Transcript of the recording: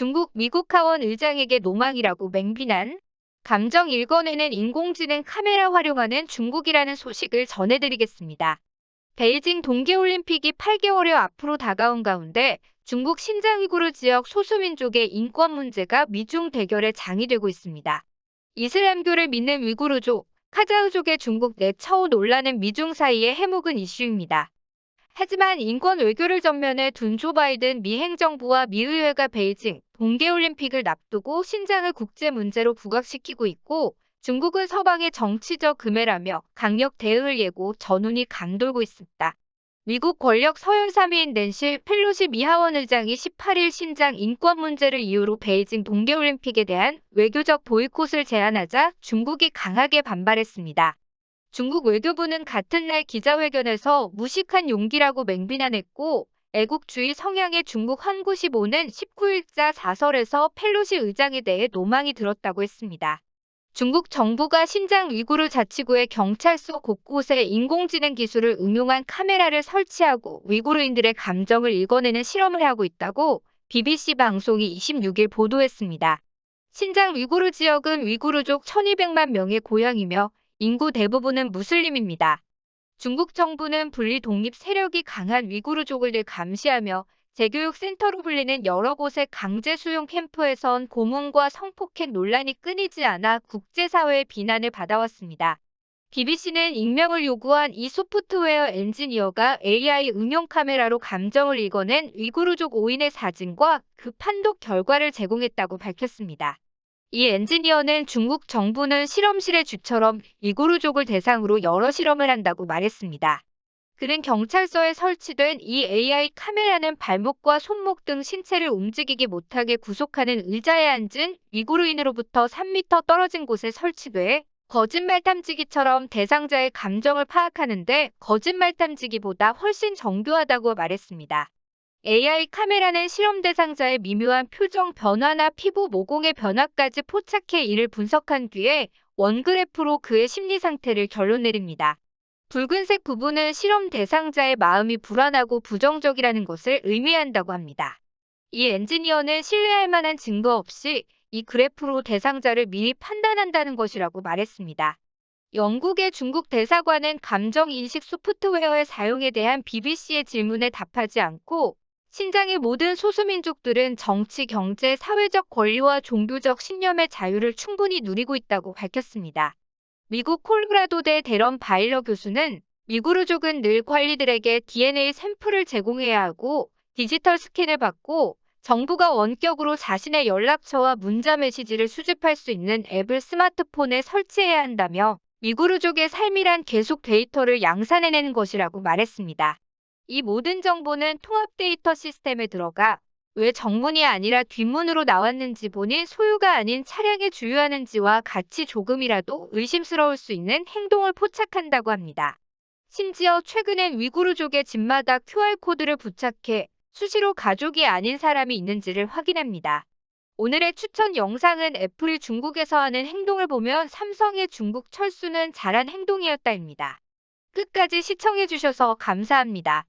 중국 미국 하원 의장에게 노망이라고 맹비난. 감정 읽어내는 인공지능 카메라 활용하는 중국이라는 소식을 전해드리겠습니다. 베이징 동계올림픽이 8개월여 앞으로 다가온 가운데 중국 신장 위구르 지역 소수민족의 인권 문제가 미중 대결의 장이 되고 있습니다. 이슬람교를 믿는 위구르족, 카자흐족의 중국 내 처우 논란은 미중 사이의 해묵은 이슈입니다. 하지만 인권 외교를 전면에 둔 조 바이든 미 행정부와 미 의회가 베이징 동계올림픽을 납두고 신장을 국제 문제로 부각시키고 있고, 중국은 서방의 정치적 금해라며 강력 대응을 예고 전운이 강돌고 있습니다. 미국 권력 서열 3위인 낸시 펠로시 미 하원 의장이 18일 신장 인권 문제를 이유로 베이징 동계올림픽에 대한 외교적 보이콧을 제안하자 중국이 강하게 반발했습니다. 중국 외교부는 같은 날 기자회견에서 무식한 용기라고 맹비난했고, 애국주의 성향의 중국 환구시보는 19일자 사설에서 펠로시 의장에 대해 노망이 들었다고 했습니다. 중국 정부가 신장 위구르 자치구의 경찰서 곳곳에 인공지능 기술을 응용한 카메라를 설치하고 위구르인들의 감정을 읽어내는 실험을 하고 있다고 BBC 방송이 26일 보도했습니다. 신장 위구르 지역은 위구르족 1200만 명의 고향이며 인구 대부분은 무슬림입니다. 중국 정부는 분리 독립 세력이 강한 위구르족을 늘 감시하며 재교육 센터로 불리는 여러 곳의 강제 수용 캠프에선 고문과 성폭행 논란이 끊이지 않아 국제사회의 비난을 받아왔습니다. BBC는 익명을 요구한 이 소프트웨어 엔지니어가 AI 응용 카메라로 감정을 읽어낸 위구르족 5인의 사진과 그 판독 결과를 제공했다고 밝혔습니다. 이 엔지니어는 중국 정부는 실험실의 쥐처럼 위구르족을 대상으로 여러 실험을 한다고 말했습니다. 그는 경찰서에 설치된 이 AI 카메라는 발목과 손목 등 신체를 움직이지 못하게 구속하는 의자에 앉은 위구르인으로부터 3m 떨어진 곳에 설치돼 거짓말 탐지기처럼 대상자의 감정을 파악하는데 거짓말 탐지기보다 훨씬 정교하다고 말했습니다. AI 카메라는 실험 대상자의 미묘한 표정 변화나 피부 모공의 변화까지 포착해 이를 분석한 뒤에 원그래프로 그의 심리 상태를 결론 내립니다. 붉은색 부분은 실험 대상자의 마음이 불안하고 부정적이라는 것을 의미한다고 합니다. 이 엔지니어는 신뢰할 만한 증거 없이 이 그래프로 대상자를 미리 판단한다는 것이라고 말했습니다. 영국의 중국 대사관은 감정인식 소프트웨어의 사용에 대한 BBC의 질문에 답하지 않고, 신장의 모든 소수민족들은 정치, 경제, 사회적 권리와 종교적 신념의 자유를 충분히 누리고 있다고 밝혔습니다. 미국 콜로라도대 데런 바일러 교수는 위구르족은 늘 관리들에게 DNA 샘플을 제공해야 하고 디지털 스캔을 받고 정부가 원격으로 자신의 연락처와 문자 메시지를 수집할 수 있는 앱을 스마트폰에 설치해야 한다며, 위구르족의 삶이란 계속 데이터를 양산해내는 것이라고 말했습니다. 이 모든 정보는 통합 데이터 시스템에 들어가 왜 정문이 아니라 뒷문으로 나왔는지 보니 소유가 아닌 차량에 주유하는지와 같이 조금이라도 의심스러울 수 있는 행동을 포착한다고 합니다. 심지어 최근엔 위구르족의 집마다 QR코드를 부착해 수시로 가족이 아닌 사람이 있는지를 확인합니다. 오늘의 추천 영상은 애플이 중국에서 하는 행동을 보면 삼성의 중국 철수는 잘한 행동이었다입니다. 끝까지 시청해주셔서 감사합니다.